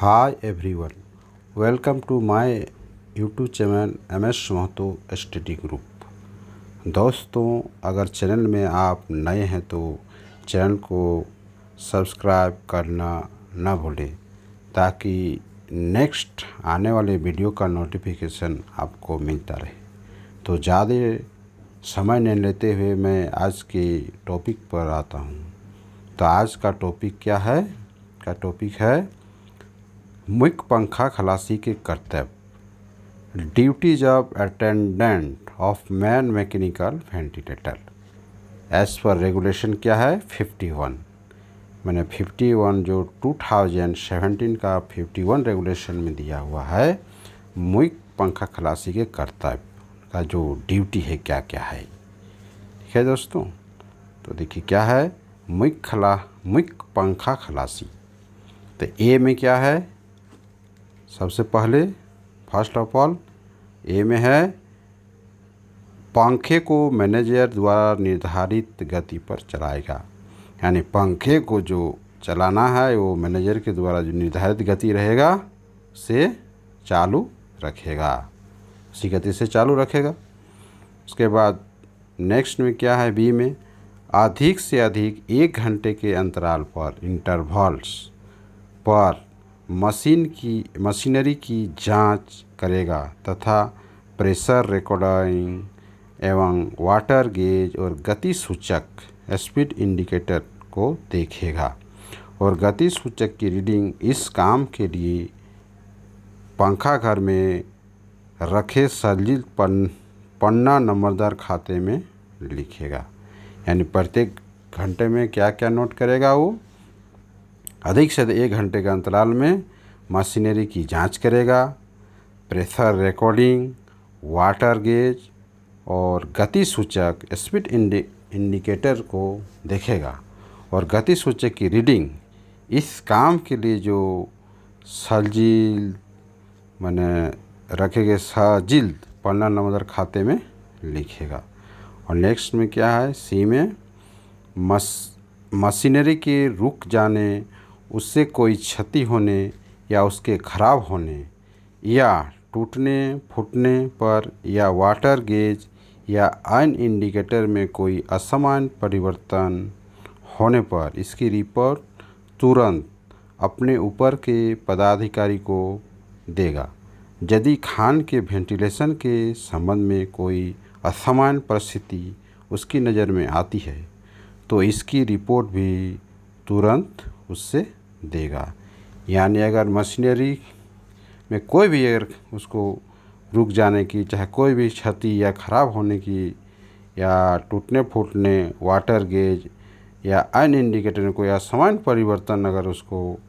Hi everyone, welcome to my YouTube channel MS Mahto study group. दोस्तों, अगर channel में आप नए हैं तो चैनल को सब्सक्राइब करना ना भूलें ताकि नेक्स्ट आने वाले वीडियो का नोटिफिकेशन आपको मिलता रहे। तो ज़्यादा समय नहीं लेते हुए मैं आज के टॉपिक पर आता हूँ। तो आज का टॉपिक क्या है? टॉपिक है मुख्य पंखा खलासी के कर्तव्य, duties of attendant of man mechanical ventilator as per regulation क्या है 51। मैंने 51 जो 2017 का 51 रेगुलेशन में दिया हुआ है, मुख्य पंखा खलासी के कर्तव्य का जो ड्यूटी है क्या क्या है। ठीक है दोस्तों, तो देखिए क्या है मुख्य पंखा खलासी। तो ए में क्या है? सबसे पहले फर्स्ट ऑफ ऑल ए में है पंखे को मैनेजर द्वारा निर्धारित गति पर चलाएगा। यानी पंखे को जो चलाना है वो मैनेजर के द्वारा जो निर्धारित गति रहेगा से चालू रखेगा, उसी गति से चालू रखेगा। उसके बाद नेक्स्ट में क्या है बी में, अधिक से अधिक 1 घंटे के अंतराल पर इंटरवल्स पर मशीनरी की जांच करेगा तथा प्रेशर रिकॉर्डिंग एवं वाटर गेज और गति सूचक स्पीड इंडिकेटर को देखेगा। और गति सूचक की रीडिंग इस काम के लिए पंखा घर में रखे संजील पन्ना नंबरदार खाते में लिखेगा। यानी प्रत्येक घंटे में क्या क्या नोट करेगा वो? अधिक से अधिक 1 घंटे के अंतराल में मशीनरी की जांच करेगा, प्रेशर रिकॉर्डिंग, वाटर गेज और गति सूचक स्पीड इंडिकेटर को देखेगा। और गति सूचक की रीडिंग इस काम के लिए जो संजील मैंने रखे गए संजील पन्ना नंबरदार खाते में लिखेगा। और नेक्स्ट में क्या है सी में, मशीनरी के रुक जाने, उससे कोई क्षति होने या उसके खराब होने या टूटने फूटने पर या वाटर गेज या अन्य इंडिकेटर में कोई असामान्य परिवर्तन होने पर इसकी रिपोर्ट तुरंत अपने ऊपर के पदाधिकारी को देगा। यदि खान के वेंटिलेशन के संबंध में कोई असामान्य परिस्थिति उसकी नज़र में आती है तो इसकी रिपोर्ट भी तुरंत उससे देगा। यानी अगर मशीनरी में कोई भी अगर उसको रुक जाने की, चाहे कोई भी क्षति या ख़राब होने की या टूटने फूटने, वाटर गेज या अन्य इंडिकेटर में कोई असामान्य परिवर्तन अगर उसको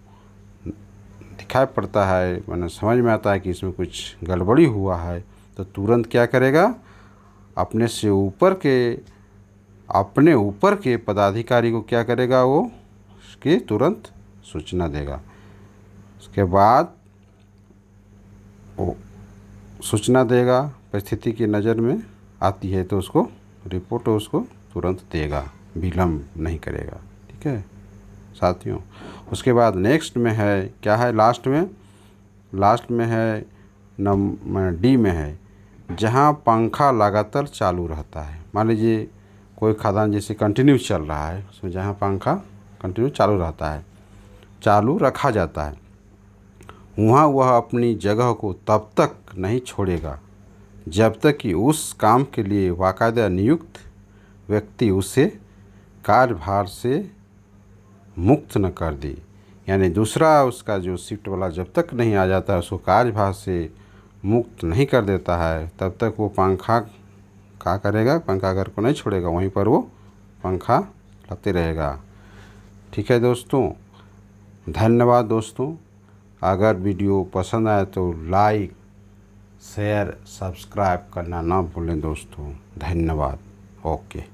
दिखाई पड़ता है, मैंने समझ में आता है कि इसमें कुछ गड़बड़ी हुआ है, तो तुरंत क्या करेगा? अपने ऊपर के पदाधिकारी को क्या करेगा? वो उसकी तुरंत सूचना देगा। उसके बाद वो सूचना देगा, परिस्थिति की नज़र में आती है तो उसको रिपोर्ट उसको तुरंत देगा, विलम्ब नहीं करेगा। ठीक है साथियों। उसके बाद नेक्स्ट में है क्या है? लास्ट में है डी में है, जहाँ पंखा लगातार चालू रहता है। मान लीजिए कोई खदान जैसे कंटिन्यू चल रहा है, उसमें जहाँ पंखा कंटिन्यू चालू रहता है, चालू रखा जाता है, वहाँ वह अपनी जगह को तब तक नहीं छोड़ेगा जब तक कि उस काम के लिए बाकायदा नियुक्त व्यक्ति उसे कार्यभार से मुक्त न कर दे। यानी दूसरा उसका जो शिफ्ट वाला जब तक नहीं आ जाता है, उसको कार्यभार से मुक्त नहीं कर देता है, तब तक वो पंखा क्या करेगा? पंखा घर को नहीं छोड़ेगा, वहीं पर वो पंखा चलाते रहेगा। ठीक है दोस्तों, धन्यवाद दोस्तों। अगर वीडियो पसंद आए तो लाइक शेयर सब्सक्राइब करना ना भूलें दोस्तों। धन्यवाद। ओके।